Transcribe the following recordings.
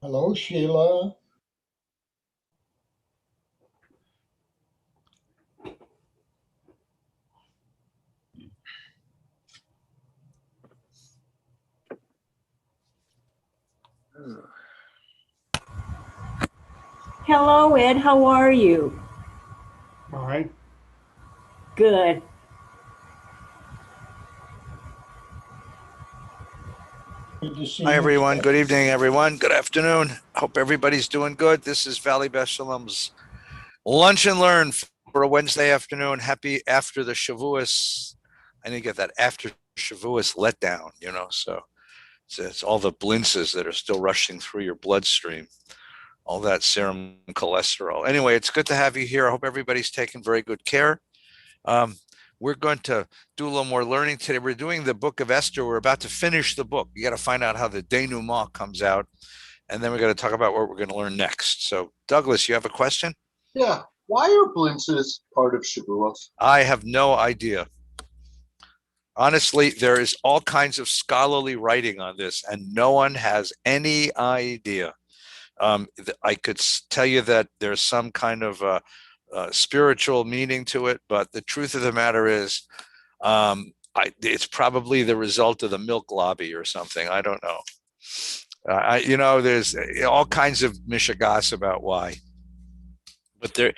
Hello, Sheila. Hello, Ed. How are you? All right. Good. Good to see Hi, you. everyone. Good evening, everyone. Good afternoon. Hope everybody's doing good. This is Valley Beth Shalom's Lunch and Learn for a Wednesday afternoon. Happy after the Shavuos. I didn't get that after Shavuos letdown, so it's all the blintzes that are still rushing through your bloodstream, all that serum cholesterol. Anyway, it's good to have you here. I hope everybody's taking very good care. Um, we're going to do a little more learning today. We're doing the book of Esther. We're about to finish the book. You got to find out how the denouement comes out. And then we're going to talk about what we're going to learn next. So, Douglas, you have a question? Yeah. Why are blintzes part of Shavuos? I have no idea. Honestly, there is all kinds of scholarly writing on this, and no one has any idea. I could tell you that there's some kind of spiritual meaning to it, but the truth of the matter is, it's probably the result of the milk lobby or something. I don't know. There's all kinds of mishigas about why, but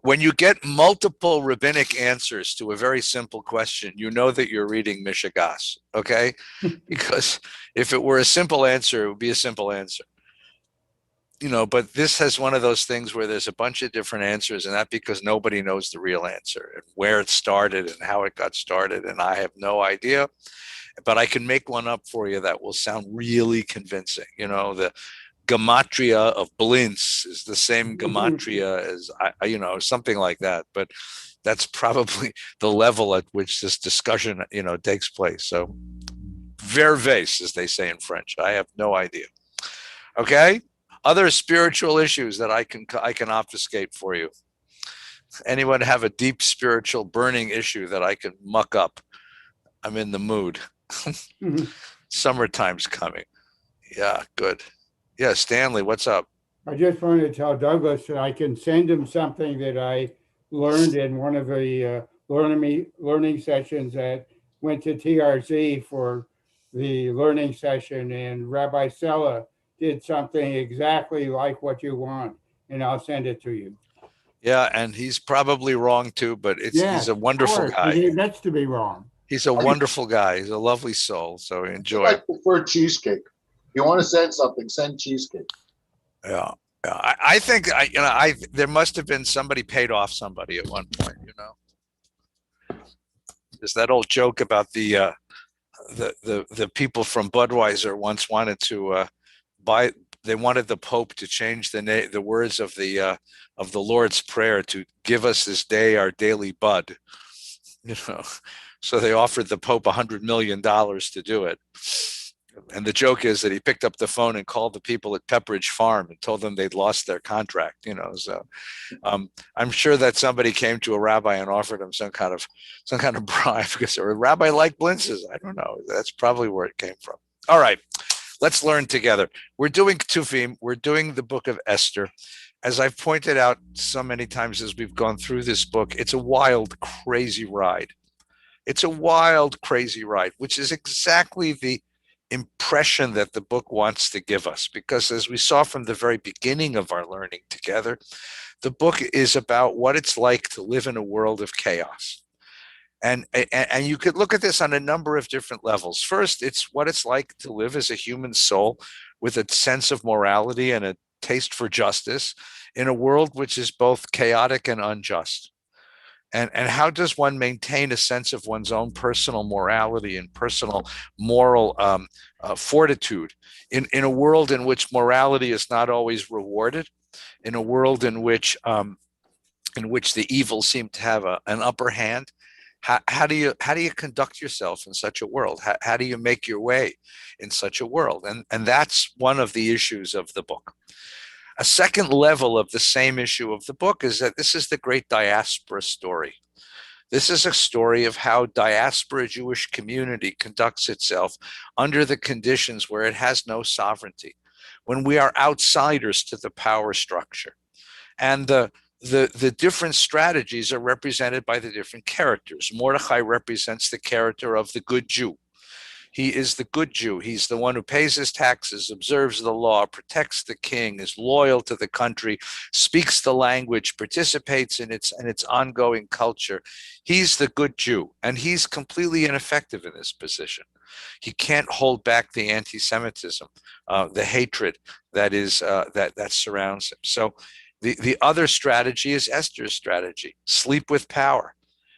when you get multiple rabbinic answers to a very simple question, you know that you're reading mishigas, okay? Because if it were a simple answer, it would be a simple answer. But this has one of those things where there's a bunch of different answers, and that's because nobody knows the real answer and where it started and how it got started. And I have no idea, but I can make one up for you that will sound really convincing. The gematria of blintz is the same gematria as, something like that. But that's probably the level at which this discussion, takes place. So, verves, as they say in French. I have no idea. Okay. Other spiritual issues that I can obfuscate for you. Anyone have a deep spiritual burning issue that I can muck up? I'm in the mood. Summertime's coming. Yeah, good. Yeah, Stanley, what's up? I just wanted to tell Douglas that I can send him something that I learned in one of the learning sessions that went to TRZ for the learning session, and Rabbi Sella did something exactly like what you want, and I'll send it to you. Yeah, and he's probably wrong too, but he's a wonderful guy. He gets to be wrong. He's a wonderful guy. He's a lovely soul. So enjoy. I prefer cheesecake. If you want to send something, send cheesecake. Yeah. I think there must have been somebody paid off somebody at one point. There's that old joke about the people from Budweiser once wanted to buy. They wanted the Pope to change the words of the Lord's Prayer to give us this day our daily bud. So they offered the Pope $100 million to do it. And the joke is that he picked up the phone and called the people at Pepperidge Farm and told them they'd lost their contract. So I'm sure that somebody came to a rabbi and offered him some kind of bribe because a rabbi liked blintzes. I don't know. That's probably where it came from. All right, let's learn together. We're doing Tuvim. We're doing the book of Esther. As I've pointed out so many times as we've gone through this book, it's a wild, crazy ride. It's a wild, crazy ride, which is exactly the impression that the book wants to give us, because as we saw from the very beginning of our learning together, the book is about what it's like to live in a world of chaos. And you could look at this on a number of different levels. First, it's what it's like to live as a human soul with a sense of morality and a taste for justice in a world which is both chaotic and unjust. And how does one maintain a sense of one's own personal morality and personal moral fortitude in a world in which morality is not always rewarded, in a world in which the evil seem to have an upper hand? How do you conduct yourself in such a world? How do you make your way in such a world? And that's one of the issues of the book. A second level of the same issue of the book is that this is the great diaspora story. This is a story of how diaspora Jewish community conducts itself under the conditions where it has no sovereignty. when we are outsiders to the power structure. And the different strategies are represented by the different characters. Mordechai represents the character of the good Jew. He is the good Jew. He's the one who pays his taxes, observes the law, protects the king, is loyal to the country, speaks the language, participates in its ongoing culture. He's the good Jew, and he's completely ineffective in this position. He can't hold back the anti-Semitism, the hatred that surrounds him. So the other strategy is Esther's strategy: sleep with power.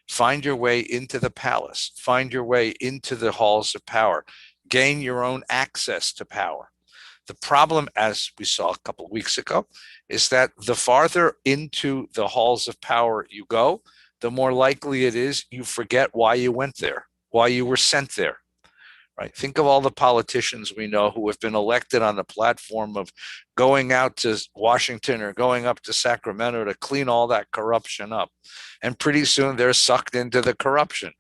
Find your way into the palace, find your way into the halls of power, gain your own access to power. The problem, as we saw a couple of weeks ago, is that the farther into the halls of power you go, the more likely it is you forget why you went there, why you were sent there. Right? Think of all the politicians we know who have been elected on the platform of going out to Washington or going up to Sacramento to clean all that corruption up. And pretty soon they're sucked into the corruption,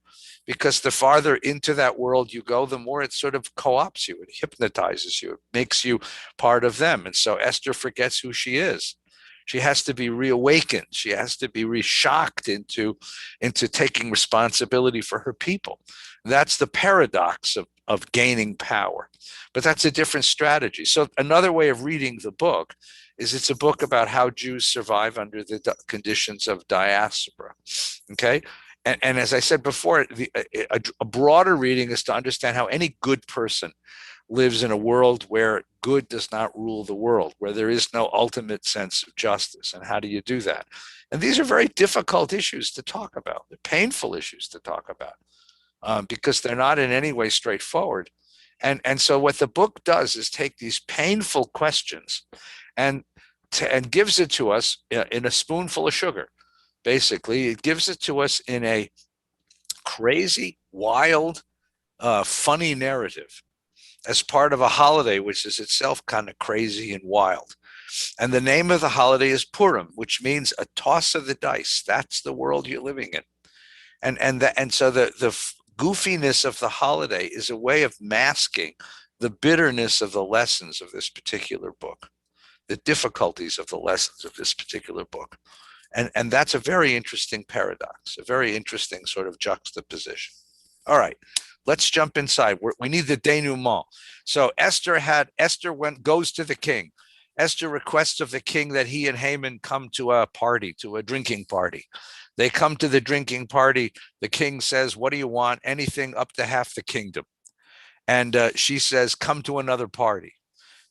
because the farther into that world you go, the more it sort of co-opts you, it hypnotizes you, it makes you part of them. And so Esther forgets who she is. She has to be reawakened. She has to be re-shocked into taking responsibility for her people. That's the paradox of gaining power. But that's a different strategy. So another way of reading the book is it's a book about how Jews survive under the conditions of diaspora. Okay? And as I said before, a broader reading is to understand how any good person lives in a world where good does not rule the world, where there is no ultimate sense of justice. And how do you do that? And these are very difficult issues to talk about. They're painful issues to talk about, because they're not in any way straightforward. And so what the book does is take these painful questions and gives it to us in a spoonful of sugar. Basically, it gives it to us in a crazy, wild, funny narrative as part of a holiday, which is itself kind of crazy and wild. And the name of the holiday is Purim, which means a toss of the dice. That's the world you're living in. And so the goofiness of the holiday is a way of masking the bitterness of the lessons of this particular book, the difficulties of the lessons of this particular book. And that's a very interesting paradox, a very interesting sort of juxtaposition. All right, let's jump inside. We need the denouement. So Esther goes to the king. Esther requests of the king that he and Haman come to a party, to a drinking party. They come to the drinking party. The king says, "What do you want?" "Anything up to half the kingdom." And she says, "Come to another party."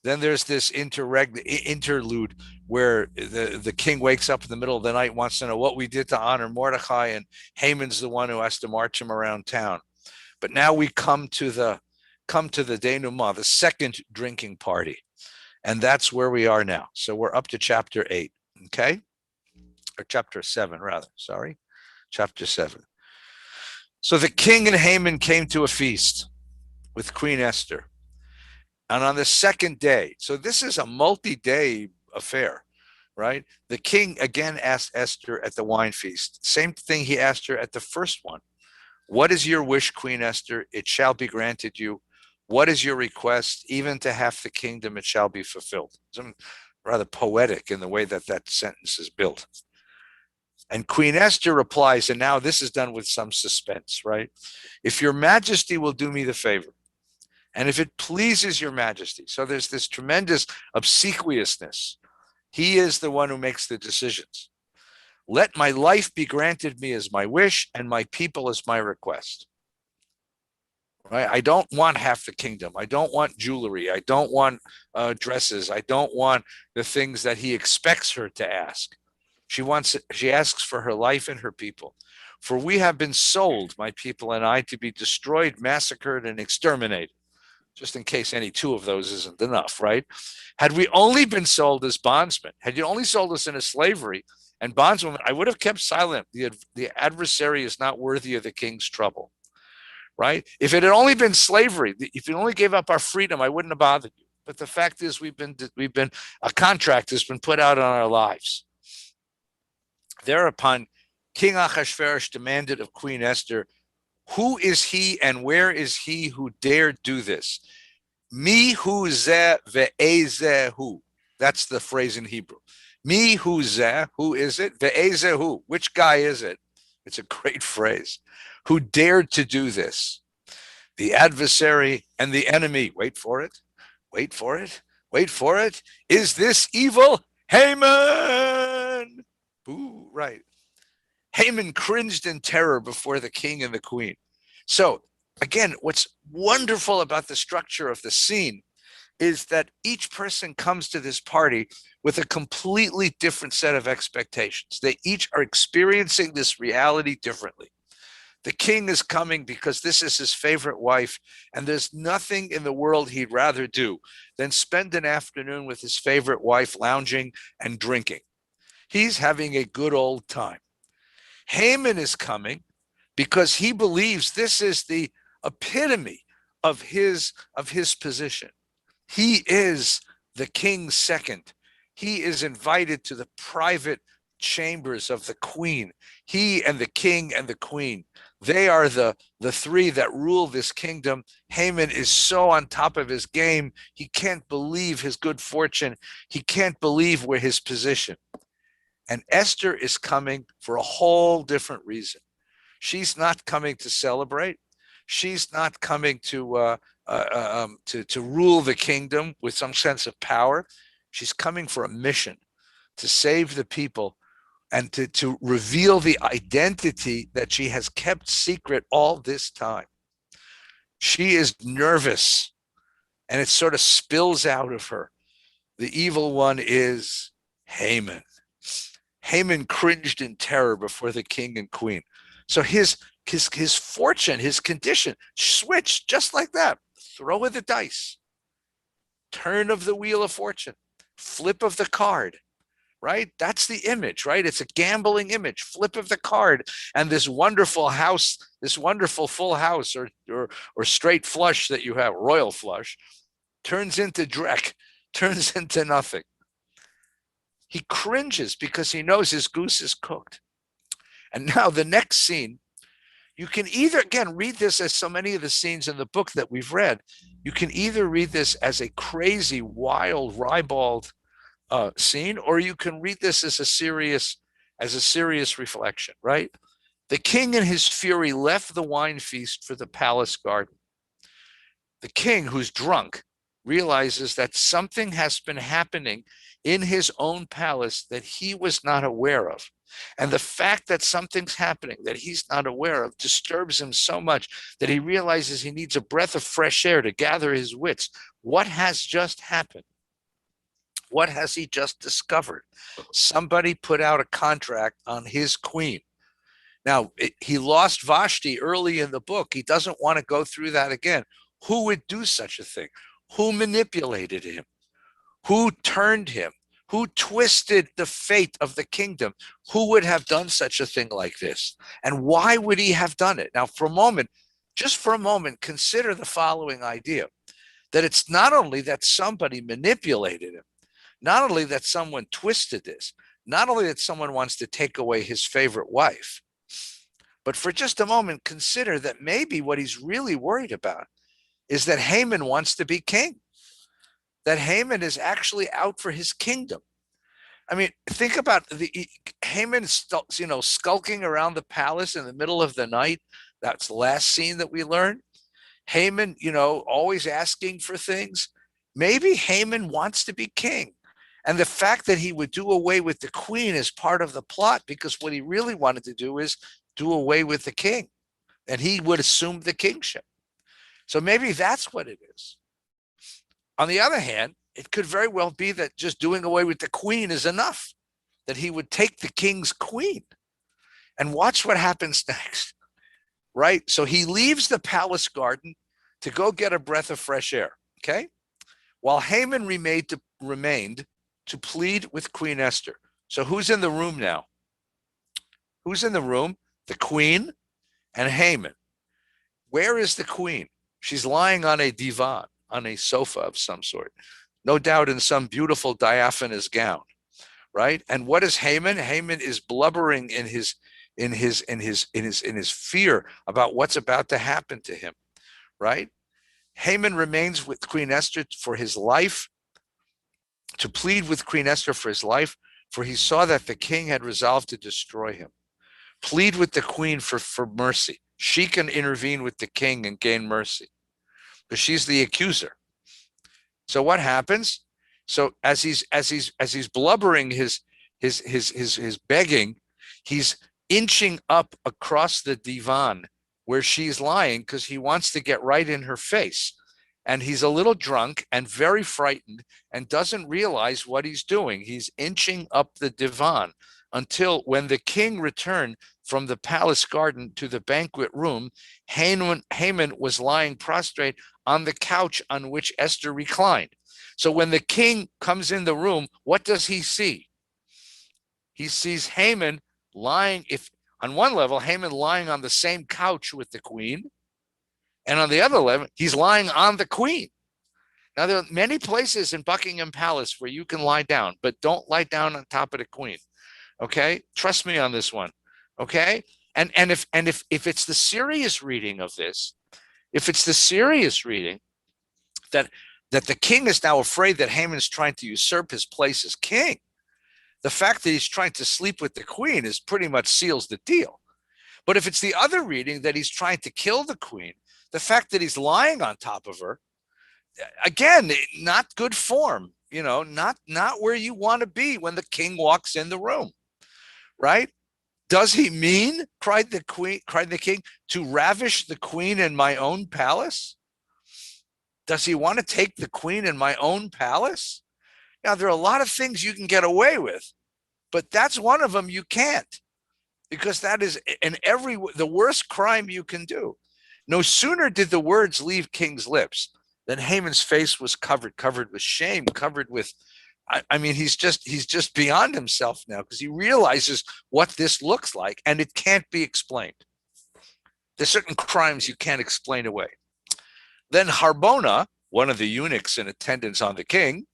Then there's this interlude where the king wakes up in the middle of the night, wants to know what we did to honor Mordechai, and Haman's the one who has to march him around town. But now we come to the denouement, the second drinking party. And that's where we are now. So we're up to chapter 8, okay? Or chapter 7, rather, sorry. Chapter 7. So the king and Haman came to a feast with Queen Esther. And on the second day, so this is a multi-day affair, right? The king again asked Esther at the wine feast. Same thing he asked her at the first one. "What is your wish, Queen Esther? It shall be granted you. What is your request? Even to half the kingdom, it shall be fulfilled." It's rather poetic in the way that sentence is built. And Queen Esther replies, and now this is done with some suspense, right? "If your majesty will do me the favor, and if it pleases your majesty." So there's this tremendous obsequiousness. He is the one who makes the decisions. "Let my life be granted me as my wish, and my people as my request." Right? I don't want half the kingdom. I don't want jewelry. I don't want dresses. I don't want the things that he expects her to ask. She asks for her life and her people. "For we have been sold, my people and I, to be destroyed, massacred, and exterminated." Just in case any two of those isn't enough, right? "Had we only been sold as bondsmen, had you only sold us into slavery and bondswomen, I would have kept silent. The adversary is not worthy of the king's trouble." Right? If it had only been slavery, if you only gave up our freedom, I wouldn't have bothered you. But the fact is, a contract has been put out on our lives. Thereupon, King Ahasuerus demanded of Queen Esther, "Who is he and where is he who dared do this?" Mi hu zeh ve'ezehu. That's the phrase in Hebrew. Mi hu zeh, who is it? Ve'ezehu, which guy is it? It's a great phrase. Who dared to do this? The adversary and the enemy. Wait for it. Wait for it. Wait for it. Is this evil? Haman. Ooh, right. Haman cringed in terror before the king and the queen. So, again, what's wonderful about the structure of the scene is that each person comes to this party with a completely different set of expectations. They each are experiencing this reality differently. The king is coming because this is his favorite wife, and there's nothing in the world he'd rather do than spend an afternoon with his favorite wife lounging and drinking. He's having a good old time. Haman is coming because he believes this is the epitome of his position. He is the king's second. He is invited to the private chambers of the queen. He and the king and the queen, they are the three that rule this kingdom. Haman is so on top of his game. He can't believe his good fortune. He can't believe where his position. And Esther is coming for a whole different reason. She's not coming to celebrate. She's not coming to rule the kingdom with some sense of power. She's coming for a mission to save the people and to reveal the identity that she has kept secret all this time. She is nervous, and it sort of spills out of her. The evil one is Haman. Haman cringed in terror before the king and queen. So his fortune, his condition switched just like that. Throw of the dice, turn of the wheel of fortune, flip of the card, right? That's the image, right? It's a gambling image, flip of the card. And this wonderful house, this wonderful full house or straight flush that you have, royal flush, turns into dreck, turns into nothing. He cringes because he knows his goose is cooked. And now the next scene, you can either, again, read this as so many of the scenes in the book that we've read. You can either read this as a crazy, wild, ribald scene, or you can read this as a serious reflection, right? The king in his fury left the wine feast for the palace garden. The king, who's drunk, realizes that something has been happening in his own palace that he was not aware of. And the fact that something's happening that he's not aware of disturbs him so much that he realizes he needs a breath of fresh air to gather his wits. What has just happened? What has he just discovered? Somebody put out a contract on his queen. Now, he lost Vashti early in the book. He doesn't want to go through that again. Who would do such a thing? Who manipulated him? Who turned him? Who twisted the fate of the kingdom? Who would have done such a thing like this? And why would he have done it? Now, for a moment, just for a moment, consider the following idea, that it's not only that somebody manipulated him, not only that someone twisted this, not only that someone wants to take away his favorite wife, but for just a moment, consider that maybe what he's really worried about is that Haman wants to be king, that Haman is actually out for his kingdom. I mean, think about Haman, skulking around the palace in the middle of the night. That's the last scene that we learned. Haman, always asking for things. Maybe Haman wants to be king. And the fact that he would do away with the queen is part of the plot, because what he really wanted to do is do away with the king, and he would assume the kingship. So maybe that's what it is. On the other hand, it could very well be that just doing away with the queen is enough, that he would take the king's queen. And watch what happens next, right? So he leaves the palace garden to go get a breath of fresh air, okay? While Haman remained to plead with Queen Esther. So who's in the room now? Who's in the room? The queen and Haman. Where is the queen? She's lying on a divan, on a sofa of some sort, no doubt in some beautiful diaphanous gown, right? And what is Haman? Haman is blubbering in his fear about what's about to happen to him, right? Haman remains with Queen Esther for his life, to plead with Queen Esther for his life, for he saw that the king had resolved to destroy him. Plead with the queen for mercy. She can intervene with the king and gain mercy, because she's the accuser. So what happens? So as he's blubbering his begging, he's inching up across the divan where she's lying, because he wants to get right in her face. And he's a little drunk and very frightened and doesn't realize what he's doing. He's inching up the divan until when the king returned from the palace garden to the banquet room, Haman was lying prostrate on the couch on which Esther reclined. So when the king comes in the room, what does he see? He sees Haman lying, on one level, Haman lying on the same couch with the queen, and on the other level, he's lying on the queen. Now, there are many places in Buckingham Palace where you can lie down, but don't lie down on top of the queen. Okay, trust me on this one. Okay, and if it's the serious reading of this, if it's the serious reading that the king is now afraid that Haman's trying to usurp his place as king, the fact that he's trying to sleep with the queen is pretty much seals the deal. But if it's the other reading that he's trying to kill the queen, the fact that he's lying on top of her, again, not good form, not where you want to be when the king walks in the room, right? Does he mean, cried the king, to ravish the queen in my own palace? Does he want to take the queen in my own palace? Now, there are a lot of things you can get away with, but that's one of them you can't, because that is the worst crime you can do. No sooner did the words leave King's lips than Haman's face was covered with shame, covered with, I mean, he's just beyond himself now, because he realizes what this looks like, and it can't be explained. There's certain crimes you can't explain away. Then Harbona, one of the eunuchs in attendance on the king,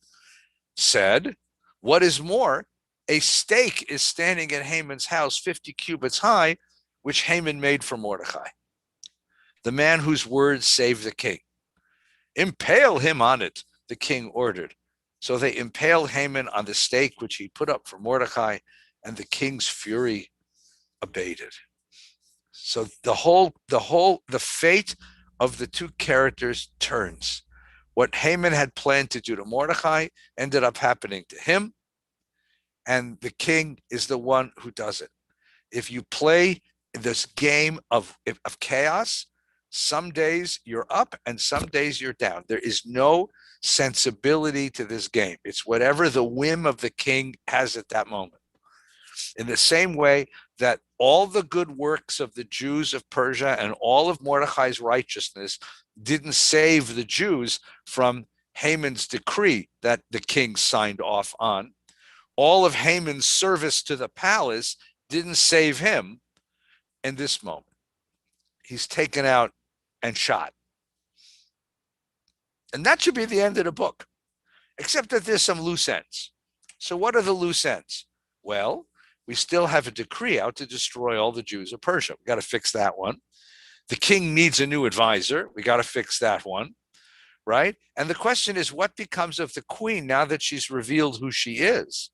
said, what is more, a stake is standing in Haman's house 50 cubits high, which Haman made for Mordecai, the man whose words saved the king. Impale him on it, the king ordered. So they impaled Haman on the stake which he put up for Mordecai, and the king's fury abated. So the fate of the two characters turns. What Haman had planned to do to Mordecai ended up happening to him, and the king is the one who does it. If you play this game of chaos, some days you're up and some days you're down. There is no sensibility to this game. It's whatever the whim of the king has at that moment. In the same way that all the good works of the Jews of Persia and all of Mordecai's righteousness didn't save the Jews from Haman's decree that the king signed off on, all of Haman's service to the palace didn't save him in this moment. He's taken out and shot. And that should be the end of the book, except that there's some loose ends. So what are the loose ends? Well, we still have a decree out to destroy all the Jews of Persia. We got to fix that one. The king needs a new advisor. We got to fix that one, right? And the question is, what becomes of the queen now that she's revealed who she is?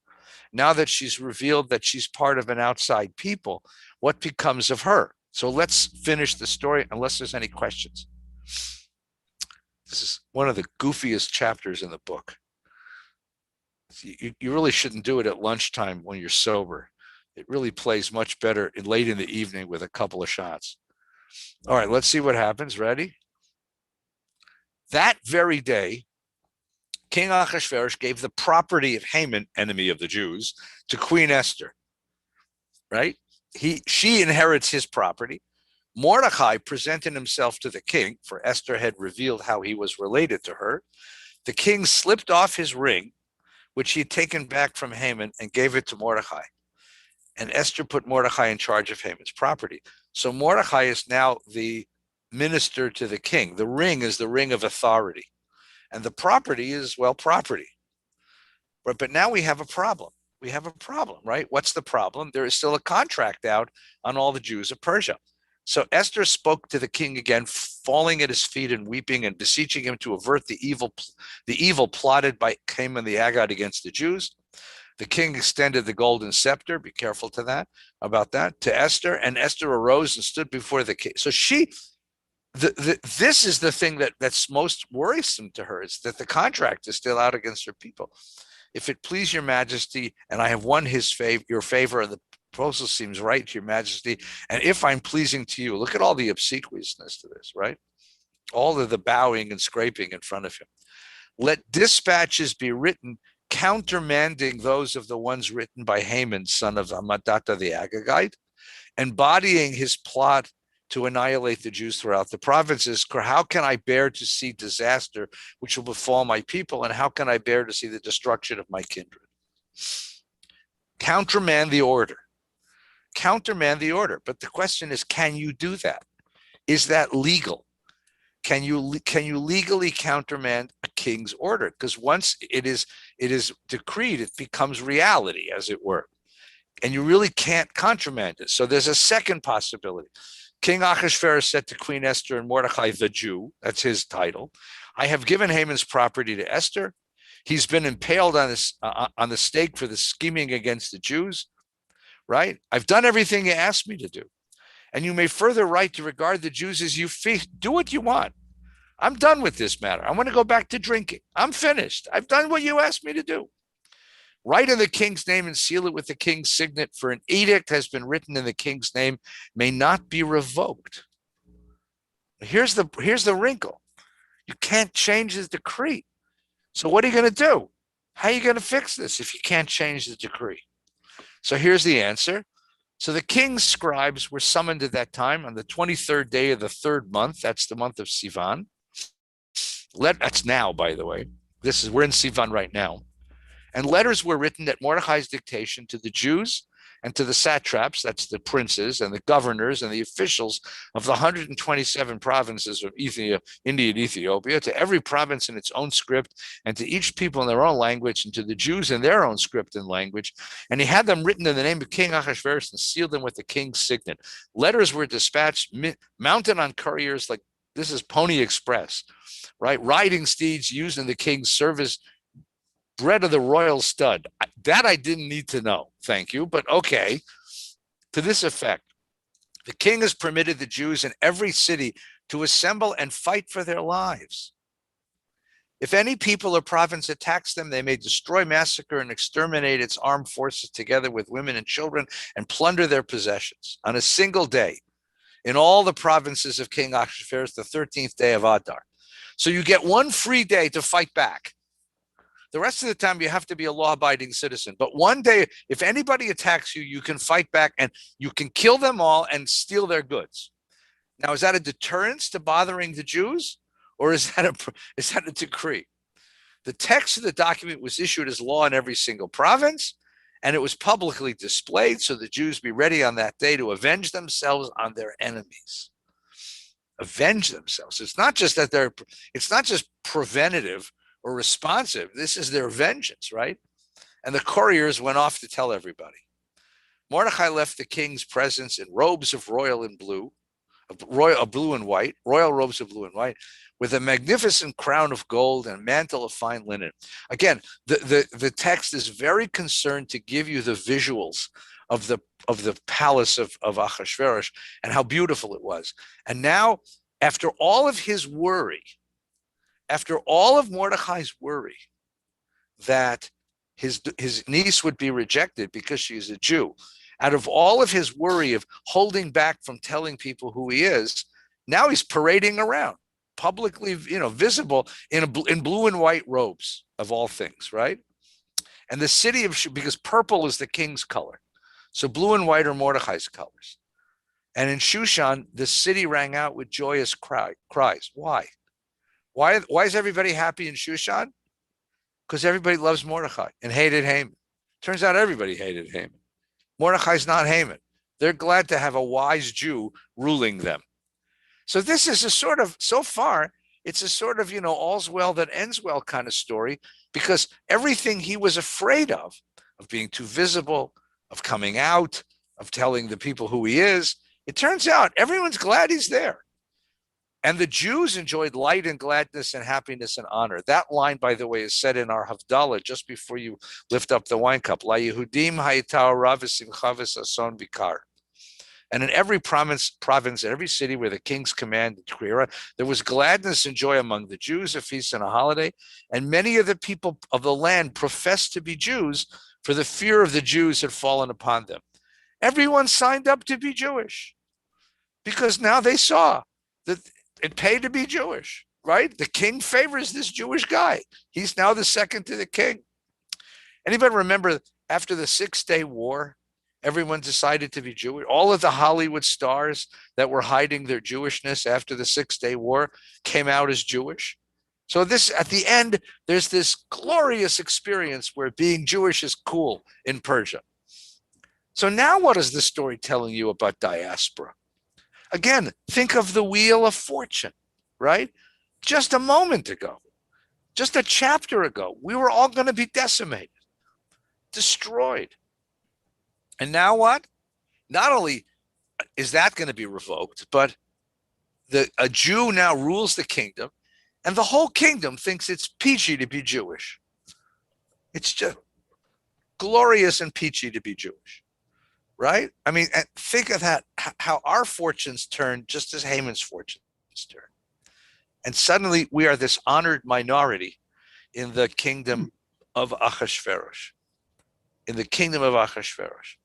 Now that she's revealed that she's part of an outside people, what becomes of her? So let's finish the story unless there's any questions. This is one of the goofiest chapters in the book. You really shouldn't do it at lunchtime when you're sober. It really plays much better late in the evening with a couple of shots. All right, let's see what happens. Ready? That very day, King Ahasuerus gave the property of Haman, enemy of the Jews, to Queen Esther. Right? She inherits his property. Mordecai presented himself to the king, for Esther had revealed how he was related to her. The king slipped off his ring, which he had taken back from Haman, and gave it to Mordecai. And Esther put Mordecai in charge of Haman's property. So Mordecai is now the minister to the king. The ring is the ring of authority. And the property is, well, property. But now we have a problem. We have a problem, right? What's the problem? There is still a contract out on all the Jews of Persia. So Esther spoke to the king again falling at his feet and weeping and beseeching him to avert the evil plotted by Haman the Agagite against the Jews. The king extended the golden scepter, be careful about that, to Esther, and Esther arose and stood before the king. So this is the thing that's most worrisome to her, is that the contract is still out against her people. If it please your majesty, and I have won your favor, and the proposal seems right to your majesty, and if I'm pleasing to you, look at all the obsequiousness to this, right? All of the bowing and scraping in front of him. Let dispatches be written countermanding those of the ones written by Haman, son of Hammedatha the Agagite, embodying his plot to annihilate the Jews throughout the provinces. How can I bear to see disaster which will befall my people, and how can I bear to see the destruction of my kindred? Countermand the order. Countermand the order. But the question is, can you do that? Is that legal? Can you legally countermand a king's order? Because once it is decreed, it becomes reality, as it were. And you really can't countermand it. So there's a second possibility. King Ahasuerus said to Queen Esther and Mordecai the Jew, that's his title, I have given Haman's property to Esther. He's been impaled on the stake for the scheming against the Jews, right? I've done everything you asked me to do. And you may further write to regard the Jews as you feast. Do what you want. I'm done with this matter. I want to go back to drinking. I'm finished. I've done what you asked me to do. Write in the king's name and seal it with the king's signet, for an edict has been written in the king's name, may not be revoked. Here's the wrinkle. You can't change the decree. So what are you going to do? How are you going to fix this if you can't change the decree? So here's the answer. So the king's scribes were summoned at that time on the 23rd day of the 3rd month. That's the month of Sivan. That's now, by the way. We're in Sivan right now. And letters were written at Mordecai's dictation to the Jews and to the satraps, that's the princes and the governors and the officials of the 127 provinces of India and Ethiopia, to every province in its own script, and to each people in their own language, and to the Jews in their own script and language. And he had them written in the name of King Ahasuerus and sealed them with the king's signet. Letters were dispatched mounted on couriers, like this is Pony Express, right? Riding steeds used in the king's service, bred of the royal stud. That I didn't need to know. Thank you. But okay. To this effect, the king has permitted the Jews in every city to assemble and fight for their lives. If any people or province attacks them, they may destroy, massacre, and exterminate its armed forces together with women and children and plunder their possessions on a single day in all the provinces of King Ahasuerus, the 13th day of Adar. So you get one free day to fight back. The rest of the time, you have to be a law-abiding citizen. But one day, if anybody attacks you, you can fight back and you can kill them all and steal their goods. Now, is that a deterrence to bothering the Jews? Or is that a decree? The text of the document was issued as law in every single province, and it was publicly displayed so the Jews be ready on that day to avenge themselves on their enemies. Avenge themselves. It's not just preventative or responsive. This is their vengeance, right? And the couriers went off to tell everybody. Mordecai left the king's presence in robes of royal and blue, blue and white, royal robes of blue and white, with a magnificent crown of gold and mantle of fine linen. Again, the text is very concerned to give you the visuals of the palace of Ahasuerus and how beautiful it was. And now, after all of his worry, after all of Mordecai's worry that his niece would be rejected because she's a Jew, out of all of his worry of holding back from telling people who he is, now he's parading around, publicly, visible in blue and white robes of all things, right? And the city of, because purple is the king's color, so blue and white are Mordecai's colors. And in Shushan, the city rang out with joyous cries. Why? Why is everybody happy in Shushan? Because everybody loves Mordecai and hated Haman. Turns out everybody hated Haman. Mordecai's not Haman. They're glad to have a wise Jew ruling them. So this is so far, it's a sort of, all's well that ends well kind of story, because everything he was afraid of being too visible, of coming out, of telling the people who he is, it turns out everyone's glad he's there. And the Jews enjoyed light and gladness and happiness and honor. That line, by the way, is said in our Havdalah just before you lift up the wine cup. La Yehudim hayitah rav v'simcha v'sason bikar. And in every province, every city where the king's command, there was gladness and joy among the Jews, a feast and a holiday. And many of the people of the land professed to be Jews, for the fear of the Jews had fallen upon them. Everyone signed up to be Jewish because now they saw that it paid to be Jewish, right? The king favors this Jewish guy. He's now the second to the king. Anybody remember after the 6-Day War, everyone decided to be Jewish? All of the Hollywood stars that were hiding their Jewishness after the 6-Day War came out as Jewish. So this, at the end, there's this glorious experience where being Jewish is cool in Persia. So now what is the story telling you about diaspora? Again, think of the Wheel of Fortune, right? Just a moment ago, just a chapter ago, we were all going to be decimated, destroyed. And now what? Not only is that going to be revoked, but a Jew now rules the kingdom, and the whole kingdom thinks it's peachy to be Jewish. It's just glorious and peachy to be Jewish, right? I mean, think of that, how our fortunes turn just as Haman's fortunes turn. And suddenly we are this honored minority in the kingdom of Achashverosh. In the kingdom of Achashverosh.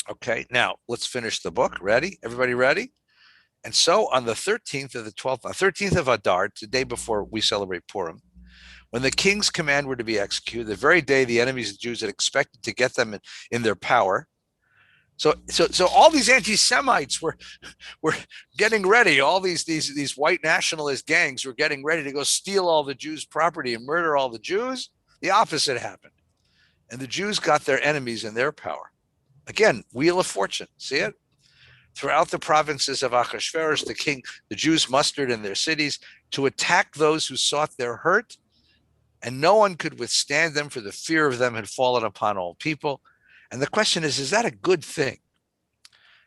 Okay, now let's finish the book. Ready? Everybody ready? And so on the 13th of the 12th, 13th of Adar, the day before we celebrate Purim, when the king's command were to be executed, the very day the enemies of the Jews had expected to get them in their power. So all these anti-Semites were getting ready. All these white nationalist gangs were getting ready to go steal all the Jews' property and murder all the Jews. The opposite happened. And the Jews got their enemies in their power. Again, Wheel of Fortune. See it? Throughout the provinces of Achashverosh, the Jews mustered in their cities to attack those who sought their hurt, and no one could withstand them, for the fear of them had fallen upon all people. And the question is that a good thing?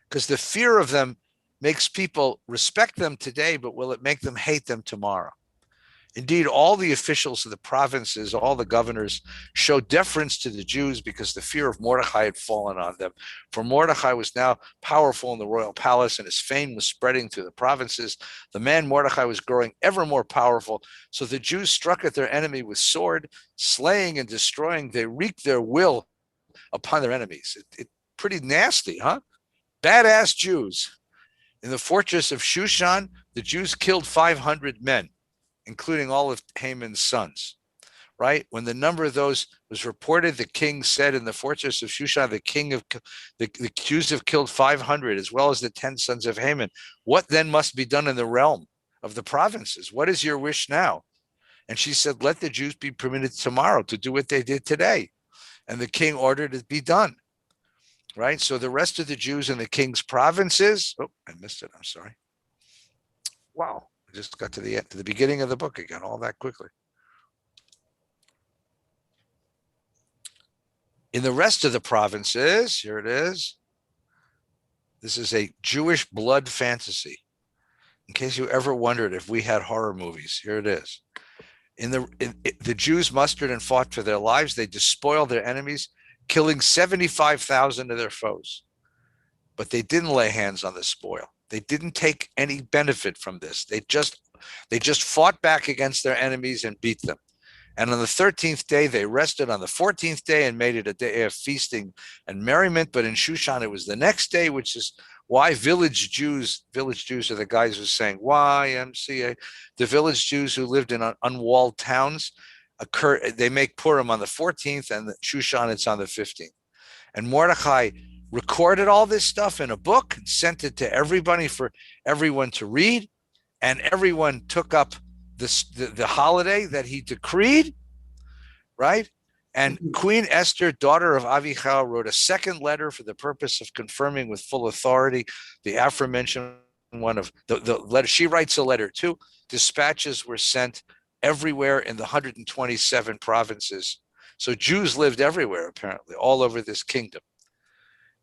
Because the fear of them makes people respect them today, but will it make them hate them tomorrow? Indeed, all the officials of the provinces, all the governors, showed deference to the Jews because the fear of Mordechai had fallen on them. For Mordechai was now powerful in the royal palace, and his fame was spreading through the provinces. The man Mordechai was growing ever more powerful. So the Jews struck at their enemy with sword, slaying and destroying. They wreaked their will upon their enemies. Pretty nasty, huh? Badass Jews. In the fortress of Shushan, the Jews killed 500 men, including all of Haman's sons, right? When the number of those was reported, the king said in the fortress of Shushan, the Jews have killed 500, as well as the 10 sons of Haman. What then must be done in the realm of the provinces? What is your wish now? And she said, let the Jews be permitted tomorrow to do what they did today. And the king ordered it be done, right? So the rest of the Jews in the king's provinces, oh, I missed it, I'm sorry. Wow. I just got to the beginning of the book again, all that quickly. In the rest of the provinces, here it is. This is a Jewish blood fantasy. In case you ever wondered if we had horror movies, here it is. The Jews mustered and fought for their lives. They despoiled their enemies, killing 75,000 of their foes. But they didn't lay hands on the spoil. They didn't take any benefit from this. They just fought back against their enemies and beat them. And on the 13th day, they rested on the 14th day and made it a day of feasting and merriment. But in Shushan, it was the next day, which is why village Jews are the guys who sang YMCA. The village Jews who lived in unwalled towns, they make Purim on the 14th, and Shushan, it's on the 15th. And Mordechai recorded all this stuff in a book and sent it to everybody for everyone to read, and everyone took up the holiday that he decreed, right? And Queen Esther, daughter of Avichai, wrote a second letter for the purpose of confirming with full authority the aforementioned one of the letter. She writes a letter too. Dispatches were sent everywhere in the 127 provinces. So Jews lived everywhere, apparently, all over this kingdom.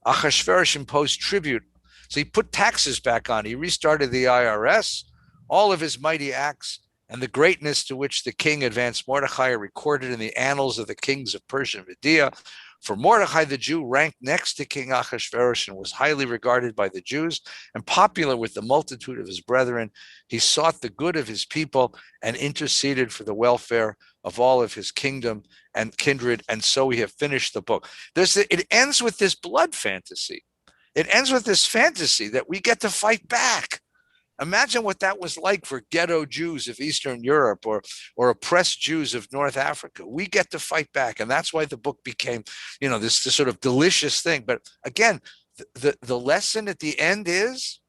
Achashverosh imposed tribute So he put taxes back on. He restarted the IRS. All of his mighty acts and the greatness to which the king advanced Mordecai are recorded in the annals of the kings of Persia and Media. For Mordecai the Jew ranked next to King Ahasuerus and was highly regarded by the Jews and popular with the multitude of his brethren. He sought the good of his people and interceded for the welfare of all of his kingdom and kindred. And so we have finished the book. It ends with this blood fantasy. It ends with this fantasy that we get to fight back. Imagine what that was like for ghetto Jews of Eastern Europe or oppressed Jews of North Africa. We get to fight back. And that's why the book became, this sort of delicious thing. But again, the lesson at the end is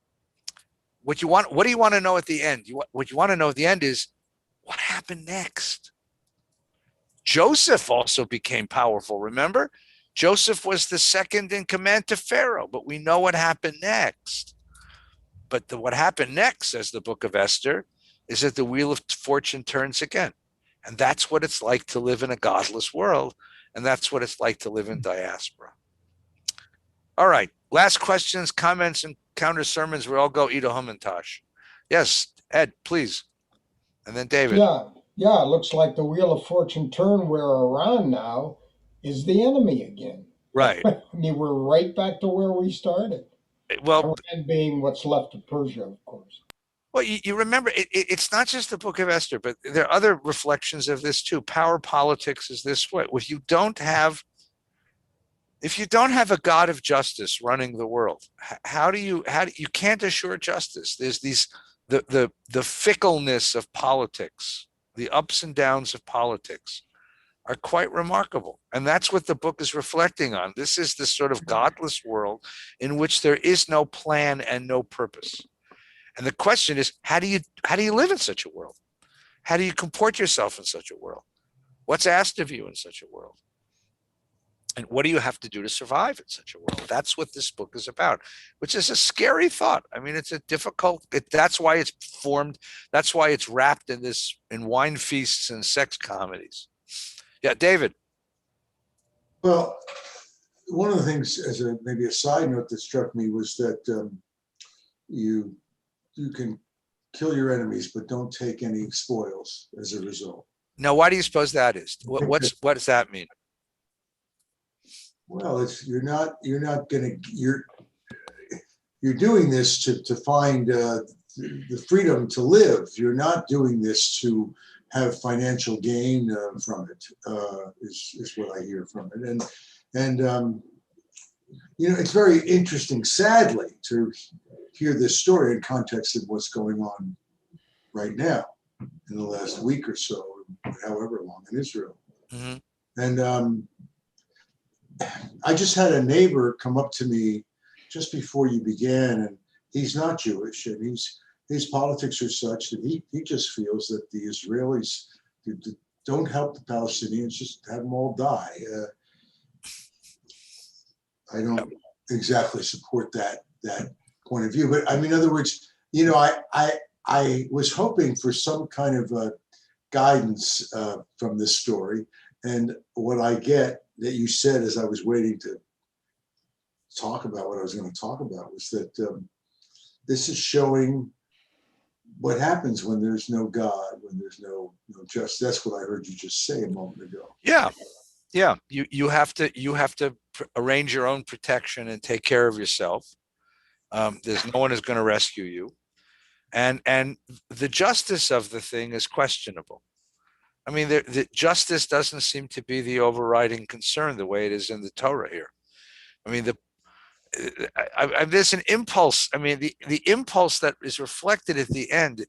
what do you want to know at the end? What you want to know at the end is what happened next. Joseph also became powerful. Remember, Joseph was the second in command to Pharaoh, but we know what happened next. But what happened next, says the book of Esther, is that the wheel of fortune turns again. And that's what it's like to live in a godless world. And that's what it's like to live in diaspora. All right. Last questions, comments, and counter sermons. We all go Ido Humintosh. Yes, Ed, please. And then David. Yeah, it looks like the wheel of fortune turn. Where Iran now is the enemy again. Right. I mean, we're right back to where we started. Well, Iran being what's left of Persia, of course. Well, you remember, it's not just the book of Esther, but there are other reflections of this too. Power politics is this way. If you don't have a God of justice running the world, how do you can't assure justice? There's the fickleness of politics, the ups and downs of politics are quite remarkable. And that's what the book is reflecting on. This is this sort of godless world in which there is no plan and no purpose. And the question is, how do you live in such a world? How do you comport yourself in such a world? What's asked of you in such a world? And what do you have to do to survive in such a world? That's what this book is about, which is a scary thought. I mean, it's a difficult, that's why it's formed. That's why it's wrapped in wine feasts and sex comedies. Yeah, David. Well, one of the things, as maybe a side note that struck me was that you can kill your enemies, but don't take any spoils as a result. Now, why do you suppose that is? What does that mean? Well, you're doing this to find the freedom to live. You're not doing this to have financial gain from it. Is what I hear from it, and it's very interesting, sadly, to hear this story in context of what's going on right now in the last week or so, however long, in Israel. Mm-hmm. And I just had a neighbor come up to me just before you began, and he's not Jewish, and his politics are such that he just feels that the Israelis don't help the Palestinians, just have them all die. I don't exactly support that point of view, but I mean, in other words, I was hoping for some kind of guidance from this story, and what I get that you said as I was waiting to talk about what I was going to talk about was that this is showing what happens when there's no God, when there's no justice. That's what I heard you just say a moment ago. Yeah. You have to arrange your own protection and take care of yourself. There's no one who's going to rescue you, and the justice of the thing is questionable. I mean, the justice doesn't seem to be the overriding concern the way it is in the Torah here. I mean, there's an impulse. I mean, the impulse that is reflected at the end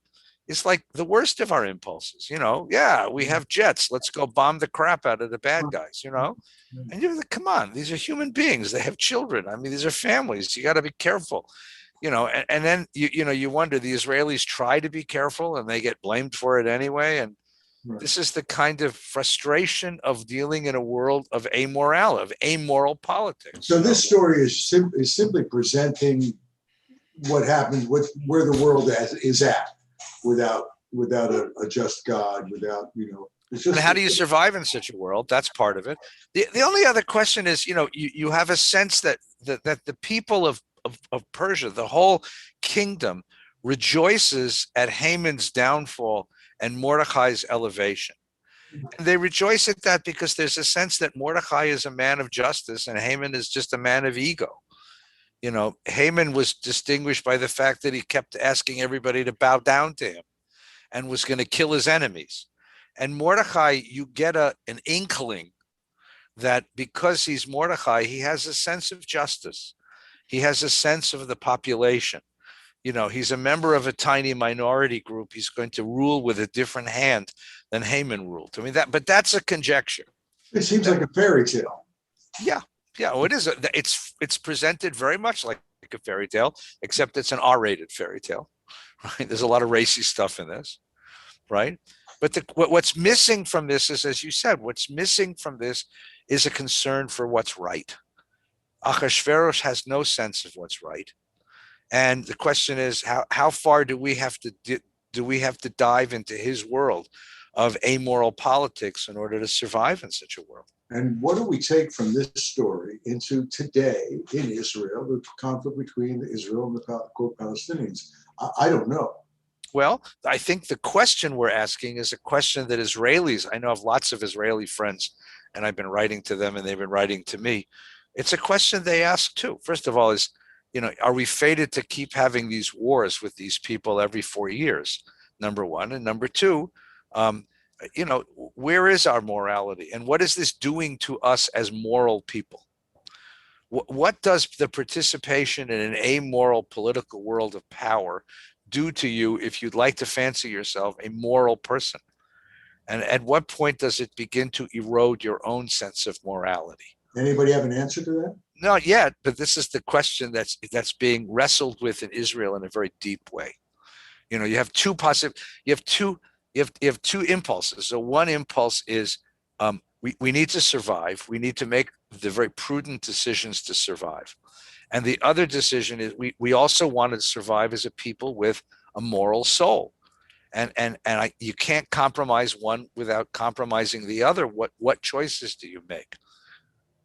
is like the worst of our impulses. Yeah, we have jets. Let's go bomb the crap out of the bad guys. And you're like, come on, these are human beings. They have children. I mean, these are families. You got to be careful. And then you wonder, the Israelis try to be careful and they get blamed for it anyway. And this is the kind of frustration of dealing in a world of amoral politics. So this story is simply presenting what happens where the world is at without a just God, without It's just, and how do you survive in such a world? That's part of it. The only other question is, you have a sense that the people of of Persia, the whole kingdom rejoices at Haman's downfall and Mordecai's elevation. And they rejoice at that because there's a sense that Mordecai is a man of justice and Haman is just a man of ego. You know, Haman was distinguished by the fact that he kept asking everybody to bow down to him and was going to kill his enemies. And Mordecai, you get an inkling that because he's Mordecai, he has a sense of justice. He has a sense of the population. You know, he's a member of a tiny minority group. He's going to rule with a different hand than Haman ruled. I mean, but that's a conjecture. It seems like a fairy tale. Yeah. Yeah, well, it is. It's presented very much like a fairy tale, except it's an R-rated fairy tale. Right? There's a lot of racy stuff in this, right? But what's missing from this is, as you said, what's missing from this is a concern for what's right. Achashverosh has no sense of what's right, and the question is, how far do we have to dive into his world of amoral politics in order to survive in such a world? And what do we take from this story into today in Israel, the conflict between Israel and the quote Palestinians? I don't know. Well, I think the question we're asking is a question that Israelis, I know of lots of Israeli friends, and I've been writing to them and they've been writing to me. It's a question they ask too. First of all is, you know, are we fated to keep having these wars with these people every 4 years? Number one. And number two, you know, where is our morality and what is this doing to us as moral people? What does the participation in an amoral political world of power do to you if you'd like to fancy yourself a moral person? And at what point does it begin to erode your own sense of morality? Anybody have an answer to that? Not yet, but this is the question that's being wrestled with in Israel in a very deep way. You know, you have two impulses. So one impulse is we need to survive. We need to make the very prudent decisions to survive. And the other decision is we also want to survive as a people with a moral soul. And you can't compromise one without compromising the other. What choices do you make?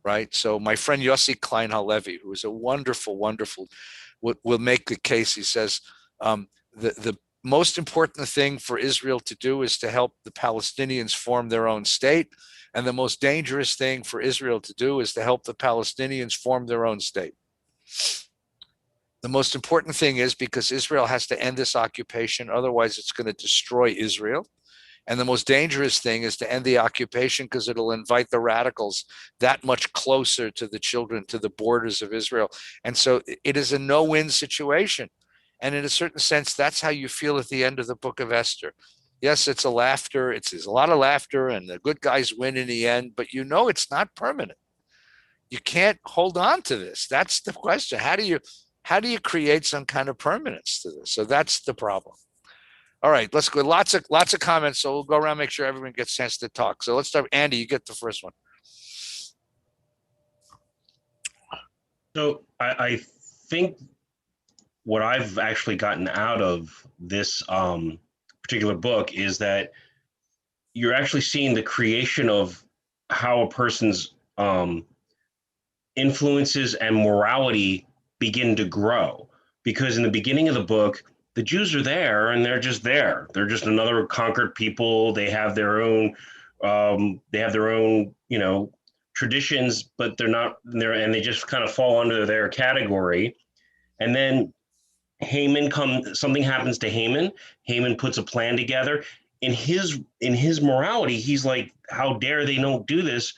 Right. So my friend Yossi Klein Halevi, who is a wonderful, will make the case. He says the most important thing for Israel to do is to help the Palestinians form their own state. And the most dangerous thing for Israel to do is to help the Palestinians form their own state. The most important thing is because Israel has to end this occupation, otherwise it's going to destroy Israel. And the most dangerous thing is to end the occupation because it'll invite the radicals that much closer to the children, to the borders of Israel. And so it is a no-win situation. And in a certain sense, that's how you feel at the end of the book of Esther. Yes, it's a laughter. There's a lot of laughter and the good guys win in the end, but you know it's not permanent. You can't hold on to this. That's the question. How do you create some kind of permanence to this? So that's the problem. All right, let's go. Lots of comments. So we'll go around, make sure everyone gets a chance to talk. So let's start. Andy, you get the first one. So I think what I've actually gotten out of this particular book is that you're actually seeing the creation of how a person's influences and morality begin to grow. Because in the beginning of the book, the Jews are there and they're just there. They're just another conquered people. They have their own, you know, traditions, but they're not there, and they just kind of fall under their category. And then something happens to Haman. Haman puts a plan together. In his morality, he's like, how dare they don't do this?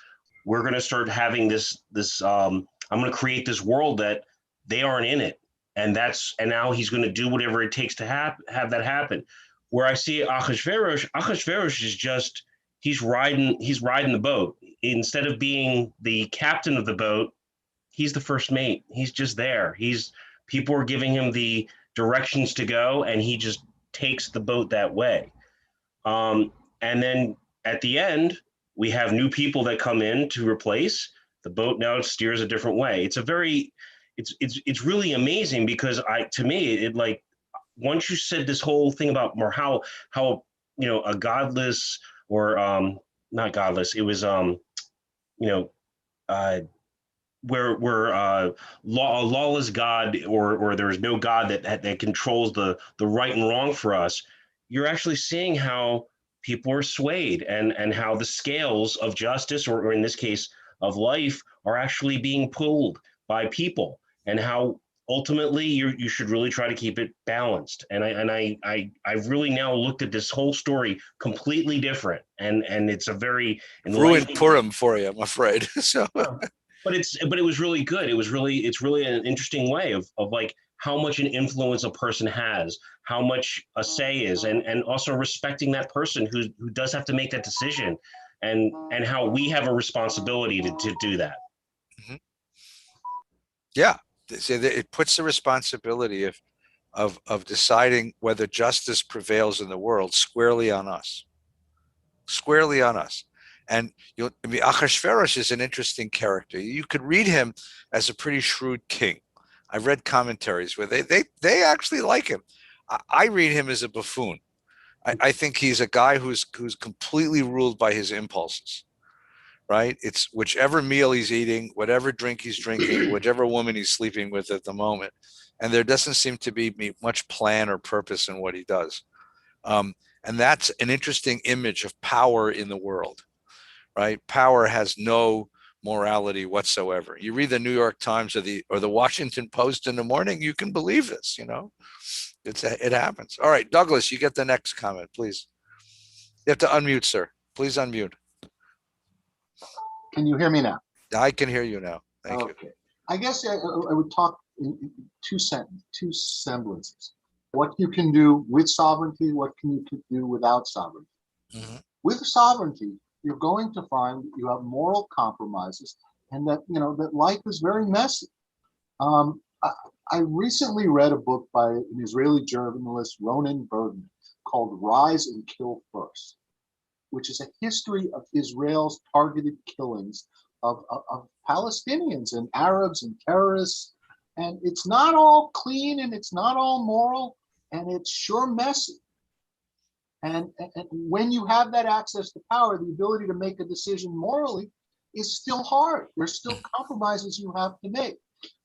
We're going to start having this I'm going to create this world that they aren't in it. And now he's going to do whatever it takes to have that happen. Where I see Achashverosh is just, he's riding the boat. Instead of being the captain of the boat, he's the first mate. He's just there. People are giving him the directions to go, and he just takes the boat that way. And then at the end, we have new people that come in to replace the boat. Now it steers a different way. It's really amazing because to me, it like, once you said this whole thing about more how you know, a godless or not godless, it was a lawless God, or there is no God that controls the right and wrong for us, you're actually seeing how people are swayed, and how the scales of justice, or in this case of life, are actually being pulled by people, and how ultimately you should really try to keep it balanced. And I've really now looked at this whole story completely different, and it's a very Ruined enlightening. Purim for you, I'm afraid. So But it was really good. It's really an interesting way of like how much an influence a person has, how much a say is, and also respecting that person who does have to make that decision, and how we have a responsibility to do that. Mhm. Yeah, so it puts the responsibility of deciding whether justice prevails in the world squarely on us. Squarely on us. And I mean, Achashverosh is an interesting character. You could read him as a pretty shrewd king. I've read commentaries where they actually like him. I read him as a buffoon. I think he's a guy who's completely ruled by his impulses, right? It's whichever meal he's eating, whatever drink he's drinking, whichever woman he's sleeping with at the moment. And there doesn't seem to be much plan or purpose in what he does. And that's an interesting image of power in the world, right? Power has no morality whatsoever. You read the New York Times or the Washington Post in the morning, you can believe this, it happens. All right, Douglas, you get the next comment, please. You have to unmute, sir. Please unmute. Can you hear me now? I can hear you now. Thank you. Okay. I guess I would talk in two semblances. What you can do with sovereignty, what can you do without sovereignty? Mm-hmm. With sovereignty, you're going to find that you have moral compromises, and that that life is very messy. I recently read a book by an Israeli journalist, Ronen Bergman, called Rise and Kill First, which is a history of Israel's targeted killings of Palestinians and Arabs and terrorists. And it's not all clean, and it's not all moral, and it's sure messy. And when you have that access to power, the ability to make a decision morally is still hard. There's still compromises you have to make.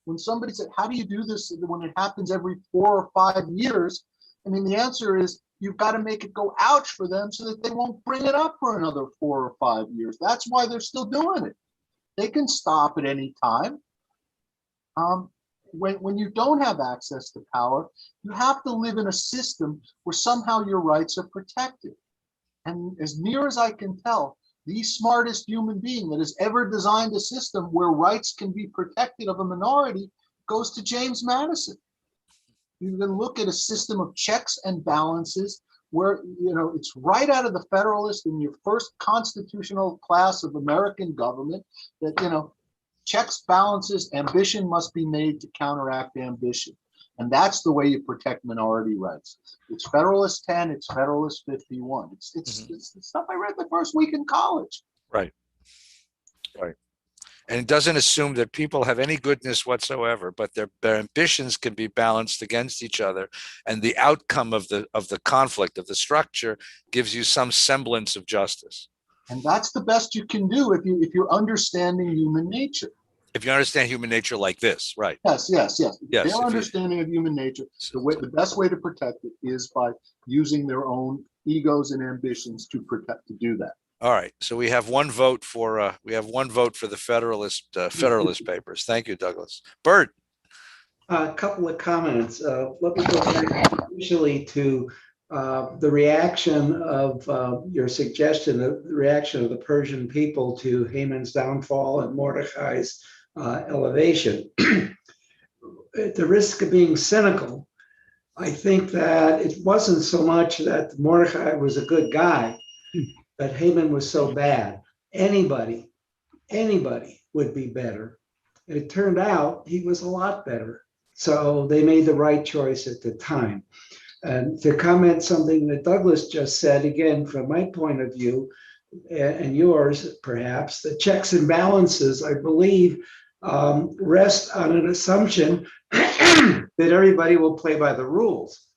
When somebody said, how do you do this when it happens every 4 or 5 years? I mean, the answer is you've got to make it go ouch for them so that they won't bring it up for another 4 or 5 years. That's why they're still doing it. They can stop at any time. When you don't have access to power, you have to live in a system where somehow your rights are protected. And as near as I can tell, the smartest human being that has ever designed a system where rights can be protected of a minority goes to James Madison. You can look at a system of checks and balances where, it's right out of the Federalist in your first constitutional class of American government that, checks, balances, ambition must be made to counteract ambition. And that's the way you protect minority rights. It's Federalist 10, it's Federalist 51. It's the stuff I read the first week in college. Right. And it doesn't assume that people have any goodness whatsoever, but their ambitions can be balanced against each other. And the outcome of the conflict, of the structure, gives you some semblance of justice. And that's the best you can do if you're understanding human nature. If you understand human nature like this, right? Yes. Their if understanding of human nature, the best way to protect it is by using their own egos and ambitions to do that. All right. So we have one vote for the Federalist Papers. Thank you, Douglas. Bert. A couple of comments. Let me go back initially to the reaction of your suggestion, the reaction of the Persian people to Haman's downfall and Mordecai's elevation. At the risk of being cynical, I think that it wasn't so much that Mordecai was a good guy, but Haman was so bad. Anybody would be better. And it turned out he was a lot better. So they made the right choice at the time. And to comment something that Douglas just said, again, from my point of view, and yours perhaps, the checks and balances, I believe, rest on an assumption that everybody will play by the rules.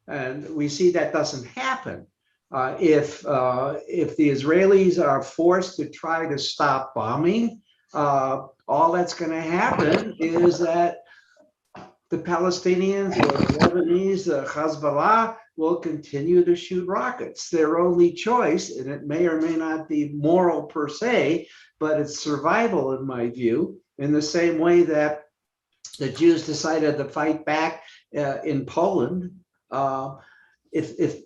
And we see that doesn't happen. If the Israelis are forced to try to stop bombing, all that's going to happen is that the Palestinians or the Lebanese, the Hezbollah, will continue to shoot rockets. Their only choice, and it may or may not be moral per se, but it's survival in my view, in the same way that the Jews decided to fight back in Poland. If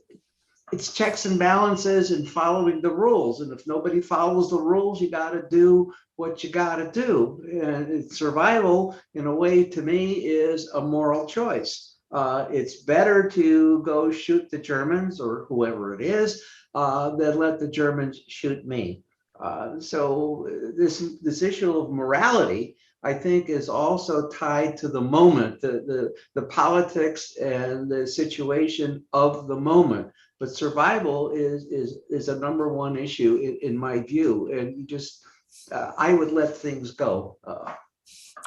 it's checks and balances and following the rules, and if nobody follows the rules, you got to do what you got to do. And survival, in a way, to me, is a moral choice. It's better to go shoot the Germans or whoever it is than let the Germans shoot me. So this issue of morality, I think, is also tied to the moment, the politics and the situation of the moment. But survival is a number one issue in my view, and you just I would let things go.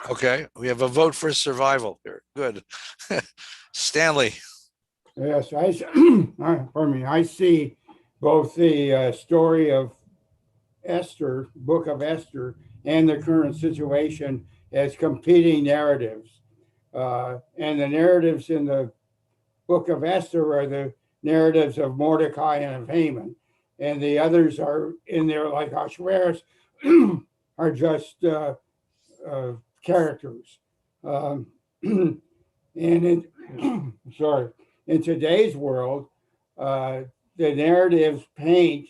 Okay, we have a vote for survival here. Good. Stanley. Yes, pardon me. I see both the story of Esther, Book of Esther, and the current situation as competing narratives. And the narratives in the Book of Esther are the narratives of Mordecai and of Haman. And the others are in there, like Ahasuerus, are just characters. And in, in today's world, the narratives paint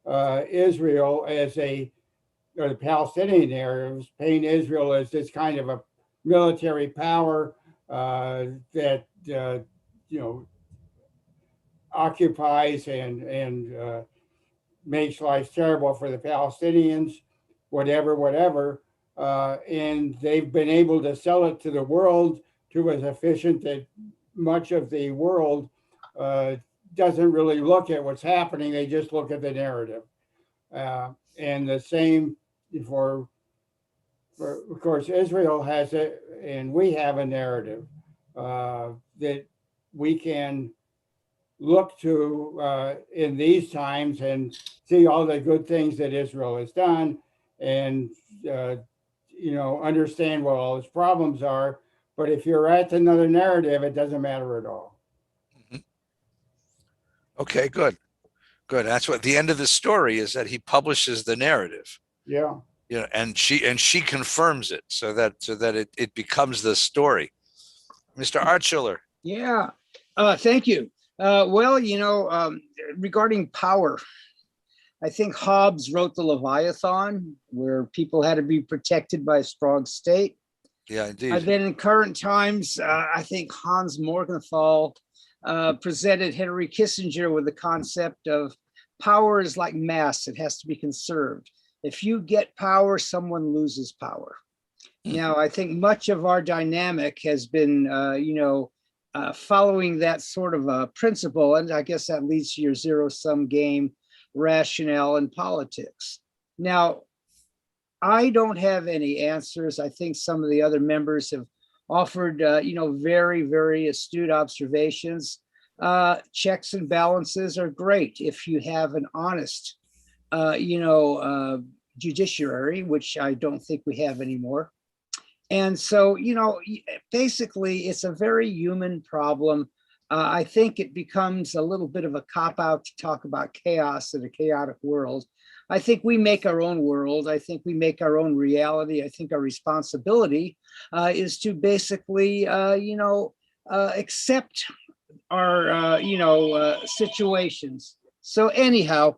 Israel as or the Palestinian narratives paint Israel as this kind of a military power that occupies and makes life terrible for the Palestinians, whatever. And they've been able to sell it to the world to as efficient that much of the world doesn't really look at what's happening. They just look at the narrative. And the same for of course, Israel has it, and we have a narrative that we can look to in these times and see all the good things that Israel has done, and understand what all its problems are. But if you're at another narrative, it doesn't matter at all. Mm-hmm. Okay, good. That's what the end of the story is, that he publishes the narrative. Yeah. And she confirms it so that it becomes the story. Mr. Archulor. Yeah. Thank you. Regarding power, I think Hobbes wrote the Leviathan, where people had to be protected by a strong state. Yeah, indeed. And then in current times, I think Hans Morgenthau presented Henry Kissinger with the concept of power is like mass. It has to be conserved. If you get power, someone loses power. Now, I think much of our dynamic has been, following that sort of a principle. And I guess that leads to your zero-sum game rationale in politics. Now, I don't have any answers. I think some of the other members have offered, very, very astute observations. Checks and balances are great if you have an honest, judiciary, which I don't think we have anymore. And so, basically, it's a very human problem. I think it becomes a little bit of a cop-out to talk about chaos in a chaotic world. I think we make our own world. I think we make our own reality. I think our responsibility is to basically, accept our, situations. So anyhow,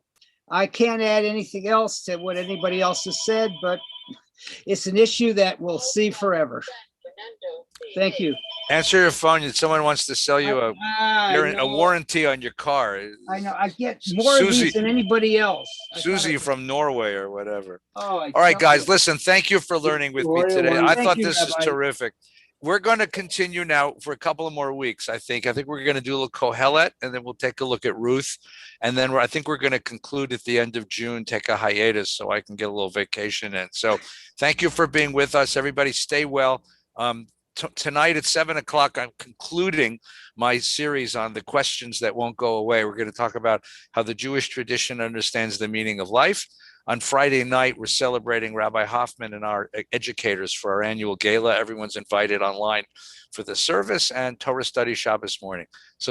I can't add anything else to what anybody else has said, but it's an issue that we'll see forever. Thank you. Answer your phone. Someone wants to sell you a warranty on your car. I know. I get more of these than anybody else. Susie from Norway or whatever. Oh, all right, guys, listen, thank you for learning with me today. I thought this is Rabbi. Terrific. We're going to continue now for a couple of more weeks. I think we're going to do a little Kohelet, and then we'll take a look at Ruth. And then I think we're going to conclude at the end of June, take a hiatus so I can get a little vacation in. So thank you for being with us. Everybody stay well. Tonight at 7:00, I'm concluding my series on the questions that won't go away. We're going to talk about how the Jewish tradition understands the meaning of life. On Friday night, we're celebrating Rabbi Hoffman and our educators for our annual gala. Everyone's invited online for the service, and Torah study Shabbos morning. So